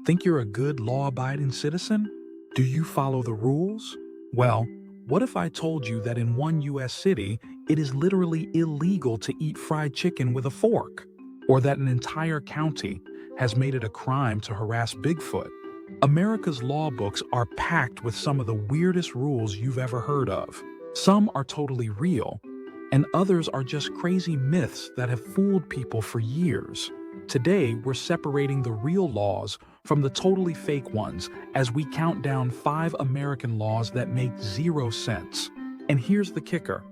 Think you're a good law-abiding citizen? Do you follow the rules? Well, what if I told you that in one US city, it is literally illegal to eat fried chicken with a fork? Or that an entire county has made it a crime to harass Bigfoot? America's law books are packed with some of the weirdest rules you've ever heard of. Some are totally real, and others are just crazy myths that have fooled people for years. Today, we're separating the real laws from the totally fake ones as we count down 5 American laws that make zero sense. And here's the kicker.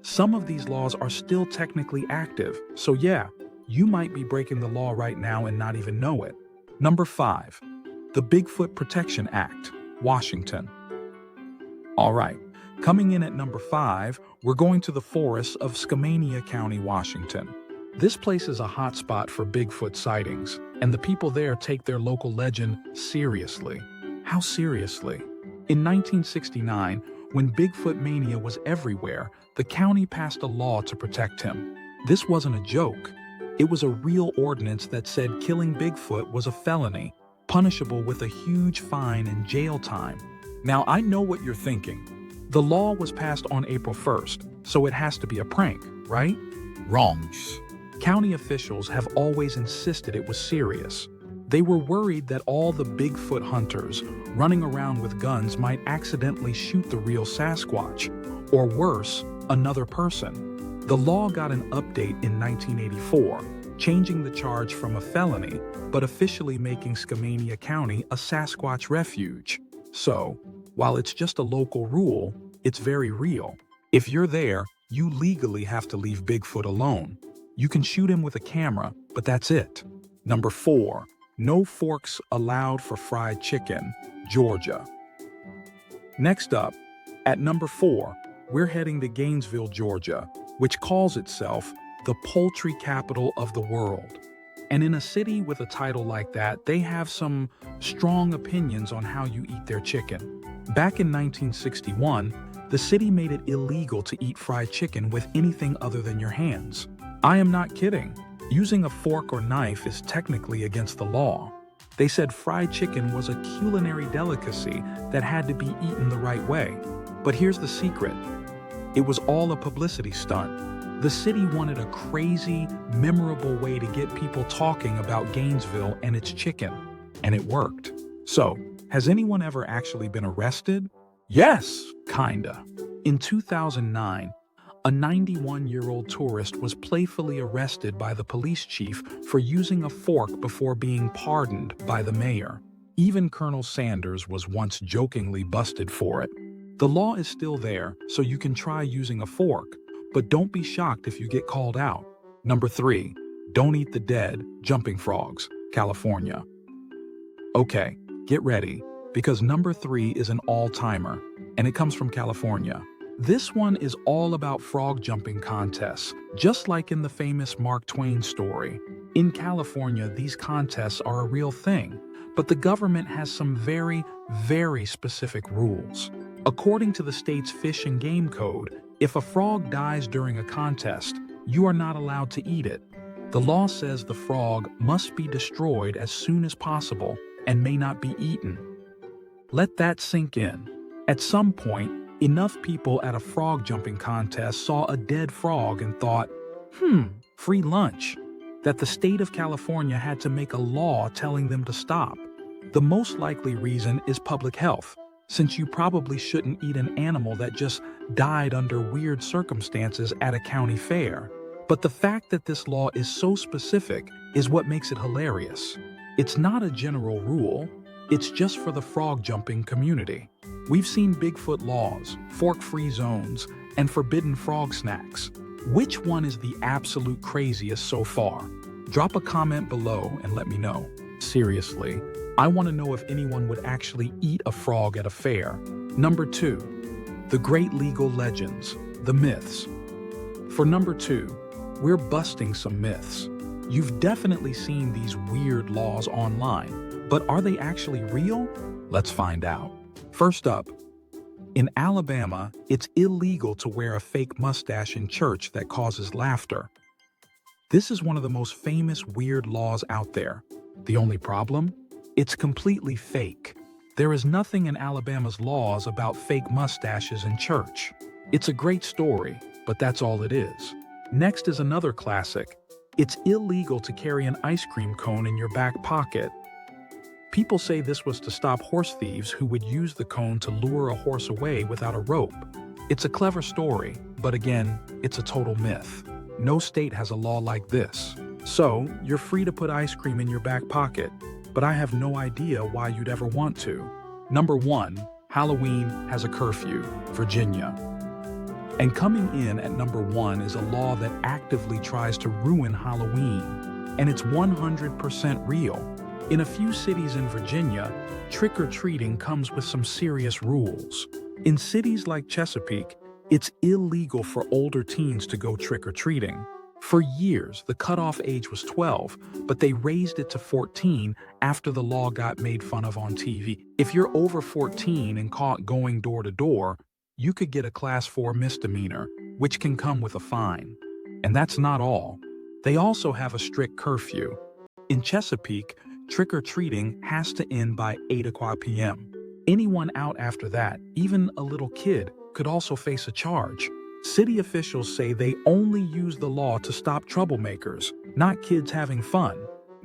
Some of these laws are still technically active, so yeah, you might be breaking the law right now and not even know it. Number 5. The Bigfoot Protection Act, Washington. All right, coming in at number 5, we're going to the forests of Skamania County, Washington. This place is a hotspot for Bigfoot sightings, and the people there take their local legend seriously. How seriously? In 1969, when Bigfoot mania was everywhere, the county passed a law to protect him. This wasn't a joke. It was a real ordinance that said killing Bigfoot was a felony, punishable with a huge fine and jail time. Now, I know what you're thinking. The law was passed on April 1st, so it has to be a prank, right? Wrong. County officials have always insisted it was serious. They were worried that all the Bigfoot hunters running around with guns might accidentally shoot the real Sasquatch, or worse, another person. The law got an update in 1984, changing the charge from a felony, but officially making Skamania County a Sasquatch refuge. So, while it's just a local rule, it's very real. If you're there, you legally have to leave Bigfoot alone. You can shoot him with a camera, but that's it. Number 4. No forks allowed for fried chicken, Georgia. Next up, at number 4, we're heading to Gainesville, Georgia, which calls itself the poultry capital of the world. And in a city with a title like that, they have some strong opinions on how you eat their chicken. Back in 1961, the city made it illegal to eat fried chicken with anything other than your hands. I am not kidding. Using a fork or knife is technically against the law. They said fried chicken was a culinary delicacy that had to be eaten the right way. But here's the secret. It was all a publicity stunt. The city wanted a crazy, memorable way to get people talking about Gainesville and its chicken. And it worked. So, has anyone ever actually been arrested? Yes, kinda. In 2009, a 91-year-old tourist was playfully arrested by the police chief for using a fork before being pardoned by the mayor. Even Colonel Sanders was once jokingly busted for it. The law is still there, so you can try using a fork, but don't be shocked if you get called out. Number 3. Don't eat the dead, jumping frogs, California. Okay, get ready, because number 3 is an all-timer, and it comes from California. This one is all about frog jumping contests, just like in the famous Mark Twain story. In California, these contests are a real thing, but the government has some very, very specific rules. According to the state's Fish and Game Code, if a frog dies during a contest, you are not allowed to eat it. The law says the frog must be destroyed as soon as possible and may not be eaten. Let that sink in. At some point, enough people at a frog jumping contest saw a dead frog and thought, free lunch, that the state of California had to make a law telling them to stop. The most likely reason is public health, since you probably shouldn't eat an animal that just died under weird circumstances at a county fair. But the fact that this law is so specific is what makes it hilarious. It's not a general rule, it's just for the frog jumping community. We've seen Bigfoot laws, fork-free zones, and forbidden frog snacks. Which one is the absolute craziest so far? Drop a comment below and let me know. Seriously, I want to know if anyone would actually eat a frog at a fair. Number 2. The Great Legal Legends, the Myths. For number 2, we're busting some myths. You've definitely seen these weird laws online, but are they actually real? Let's find out. First up, in Alabama, it's illegal to wear a fake mustache in church that causes laughter. This is one of the most famous weird laws out there. The only problem? It's completely fake. There is nothing in Alabama's laws about fake mustaches in church. It's a great story, but that's all it is. Next is another classic. It's illegal to carry an ice cream cone in your back pocket. People say this was to stop horse thieves who would use the cone to lure a horse away without a rope. It's a clever story, but again, it's a total myth. No state has a law like this. So, you're free to put ice cream in your back pocket, but I have no idea why you'd ever want to. Number 1, Halloween has a curfew, Virginia. And coming in at number 1 is a law that actively tries to ruin Halloween, and it's 100% real. In a few cities in Virginia, trick-or-treating comes with some serious rules. In cities like Chesapeake, it's illegal for older teens to go trick-or-treating. For years, the cutoff age was 12, but they raised it to 14 after the law got made fun of on TV. If you're over 14 and caught going door to door, you could get a Class 4 misdemeanor, which can come with a fine. And that's not all. They also have a strict curfew. In Chesapeake, trick-or-treating has to end by 8 o'clock p.m. Anyone out after that, even a little kid, could also face a charge. City officials say they only use the law to stop troublemakers, not kids having fun.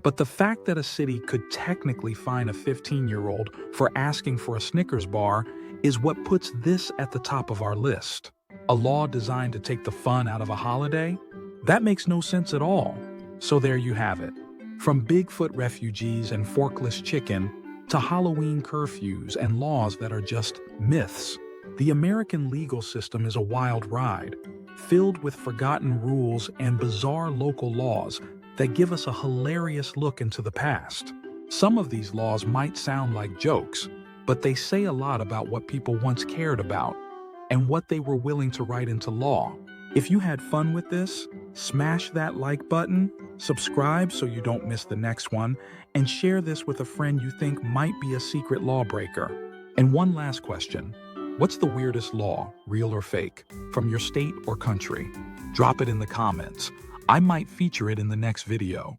But the fact that a city could technically fine a 15-year-old for asking for a Snickers bar is what puts this at the top of our list. A law designed to take the fun out of a holiday? That makes no sense at all. So there you have it. From Bigfoot refugees and forkless chicken to Halloween curfews and laws that are just myths, the American legal system is a wild ride, filled with forgotten rules and bizarre local laws that give us a hilarious look into the past. Some of these laws might sound like jokes, but they say a lot about what people once cared about and what they were willing to write into law. If you had fun with this, smash that like button, subscribe so you don't miss the next one, and share this with a friend you think might be a secret lawbreaker. And one last question. What's the weirdest law, real or fake, from your state or country? Drop it in the comments. I might feature it in the next video.